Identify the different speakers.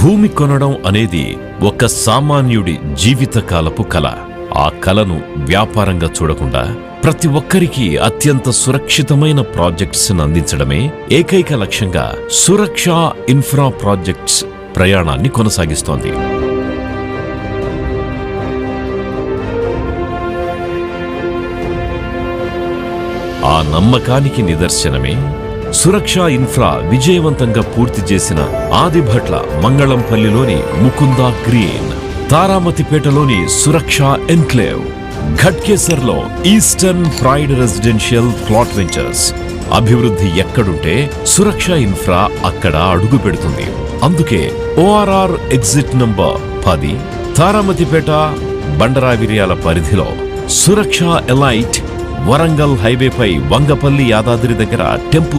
Speaker 1: భూమి కొనడం అనేది ఒక సామాన్యుడి జీవితకాలపు కల. ఆ కలను వ్యాపారంగా చూడకుండా ప్రతి ఒక్కరికి అత్యంత సురక్షితమైన ప్రాజెక్ట్స్ అందించడమే ఏకైక లక్ష్యంగా సురక్ష ఇన్ఫ్రా ప్రాజెక్ట్స్ ప్రయాణాన్ని కొనసాగిస్తోంది. ఆ నమ్మకానికి నిదర్శనమే సురక్ష ఇన్ఫ్రా విజయవంతంగా పూర్తి చేసిన ఆదిభట్ల మంగళంపల్లిలోని ముకుందా గ్రీన్, తారామతిపేటలోని సురక్ష ఎన్క్లేవ్, ఘట్కేసర్లో eastern pride residential plot ventures. అభివృద్ధి ఎక్కడుంటే సురక్ష ఇన్ఫ్రా అక్కడ అడుగు పెడుతుంది. అందుకే ORR exit number 10 Taramatipet Bandaravirala పరిధిలో సురక్ష ఎలైట్ వరంగల్ హైవేపై వంగపల్లి యాదాద్రి దగ్గర టెంపుల్